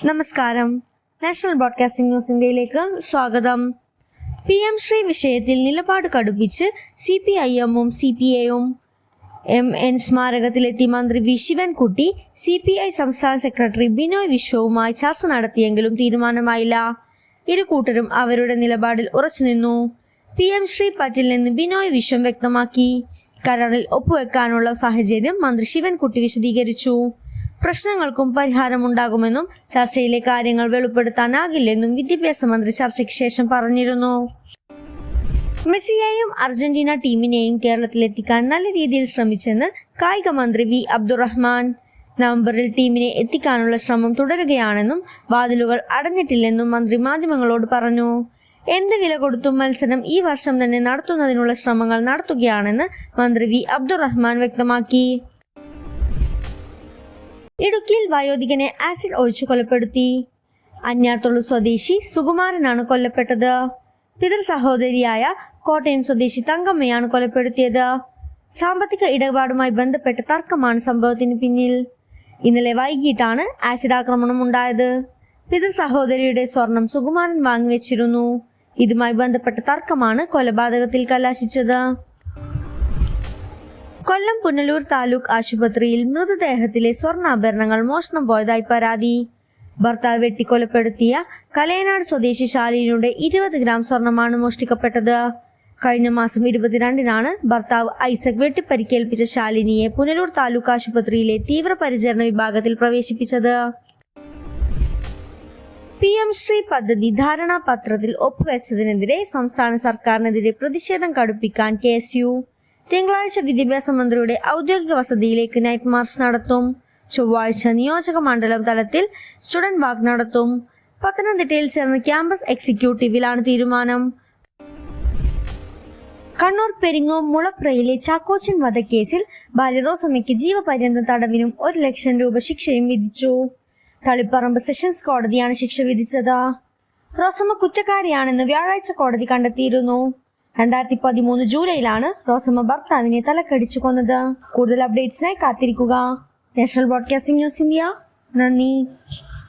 നമസ്കാരം. National broadcasting news ഇന്ത്യയിലേക്ക് സ്വാഗതം. PM ശ്രീ വിഷയത്തിൽ നിലപാട് കടുപ്പിച്ച് CPIM-ഉം CPA-യും MN സ്മാരകത്തിലെത്തി മന്ത്രി വി ശിവൻകുട്ടി CPI സംസ്ഥാന സെക്രട്ടറി ബിനോയ് വിശ്വവുമായി ചർച്ച നടത്തിയെങ്കിലും തീരുമാനമായില്ല. ഇരു കൂട്ടരും അവരുടെ നിലപാടിൽ ഉറച്ചുനിന്നു. PM ശ്രീ പറ്റില്ലെന്ന് ബിനോയ് വിശ്വം വ്യക്തമാക്കി. കരാറിൽ ഒപ്പുവെക്കാനുള്ള സാഹചര്യം മന്ത്രി ശിവൻകുട്ടി വിശദീകരിച്ചു. പ്രശ്നങ്ങൾക്കും പരിഹാരമുണ്ടാകുമെന്നും ചർച്ചയിലെ കാര്യങ്ങൾ വെളിപ്പെടുത്താനാകില്ലെന്നും വിദ്യാഭ്യാസ മന്ത്രി ചർച്ചയ്ക്ക് ശേഷം പറഞ്ഞിരുന്നു. മെസ്സിയെയും അർജന്റീന ടീമിനെയും കേരളത്തിലെത്തിക്കാൻ നല്ല രീതിയിൽ ശ്രമിച്ചെന്ന് കായിക മന്ത്രി വി അബ്ദുറഹ്മാൻ. നവംബറിൽ ടീമിനെ എത്തിക്കാനുള്ള ശ്രമം തുടരുകയാണെന്നും വാതിലുകൾ അടഞ്ഞിട്ടില്ലെന്നും മന്ത്രി മാധ്യമങ്ങളോട് പറഞ്ഞു. എന്ത് വില കൊടുത്തും മത്സരം ഈ വർഷം തന്നെ നടത്തുന്നതിനുള്ള ശ്രമങ്ങൾ നടത്തുകയാണെന്ന് മന്ത്രി വി അബ്ദുറഹ്മാൻ വ്യക്തമാക്കി. ഇടുക്കിയിൽ വയോധികനെ ആസിഡ് ഒഴിച്ചു കൊലപ്പെടുത്തി. അഞ്ഞാർത്തുള്ളു സ്വദേശി സുകുമാരനാണ് കൊല്ലപ്പെട്ടത്. പിതൃ സഹോദരിയായ കോട്ടയം സ്വദേശി തങ്കമ്മയാണ് കൊലപ്പെടുത്തിയത്. സാമ്പത്തിക ഇടപാടുമായി ബന്ധപ്പെട്ട തർക്കമാണ് സംഭവത്തിന് പിന്നിൽ. ഇന്നലെ വൈകിട്ടാണ് ആസിഡ് ആക്രമണം ഉണ്ടായത്. പിതൃ സഹോദരിയുടെ സ്വർണം സുകുമാരൻ വാങ്ങിവെച്ചിരുന്നു. ഇതുമായി ബന്ധപ്പെട്ട തർക്കമാണ് കൊലപാതകത്തിൽ കലാശിച്ചത്. കൊല്ലം പുനലൂർ താലൂക്ക് ആശുപത്രിയിൽ മൃതദേഹത്തിലെ സ്വർണ്ണാഭരണങ്ങൾ മോഷണം പോയതായി പരാതി. ഭർത്താവ് വെട്ടിക്കൊലപ്പെടുത്തിയ കലയനാട് സ്വദേശി ശാലിനിയുടെ 20 ഗ്രാം സ്വർണമാണ് മോഷ്ടിക്കപ്പെട്ടത്. കഴിഞ്ഞ മാസം 22-നാണ് ഭർത്താവ് ഐസക് വെട്ടിപ്പരിക്കേൽപ്പിച്ച ശാലിനിയെ പുനലൂർ താലൂക്ക് ആശുപത്രിയിലെ തീവ്രപരിചരണ വിഭാഗത്തിൽ പ്രവേശിപ്പിച്ചത്. PM ശ്രീ പദ്ധതി ധാരണാപത്രത്തിൽ ഒപ്പുവെച്ചതിനെതിരെ സംസ്ഥാന സർക്കാരിനെതിരെ പ്രതിഷേധം കടുപ്പിക്കാൻ KSU തിങ്കളാഴ്ച വിദ്യാഭ്യാസ മന്ത്രിയുടെ ഔദ്യോഗിക വസതിയിലേക്ക് നൈറ്റ് മാർച്ച് നടത്തും. ചൊവ്വാഴ്ച നിയോജക മണ്ഡലം തലത്തിൽ സ്റ്റുഡന്റ് വാക്ക് നടത്തും. പത്തനംതിട്ടയിൽ ചേർന്ന ക്യാമ്പസ് എക്സിക്യൂട്ടീവിലാണ് തീരുമാനം. കണ്ണൂർ പെരിങ്ങോം മുളപ്രയിലെ ചാക്കോച്ചൻ വധക്കേസിൽ ഭാര്യ റോസമ്മയ്ക്ക് ജീവപര്യന്തം തടവിനും 1 ലക്ഷം രൂപ ശിക്ഷയും വിധിച്ചു. തളിപ്പറമ്പ് സെഷൻസ് കോടതിയാണ് ശിക്ഷ വിധിച്ചത്. റോസമ്മ കുറ്റക്കാരിയാണെന്ന് വ്യാഴാഴ്ച കോടതി കണ്ടെത്തിയിരുന്നു. 2013 ജൂലൈയിലാണ് റോസമ്മ ഭർത്താവിനെ തലക്കടിച്ചു കൊന്നത്. കൂടുതൽ അപ്ഡേറ്റ്സിനായി കാത്തിരിക്കുക. National broadcasting news India. നന്ദി.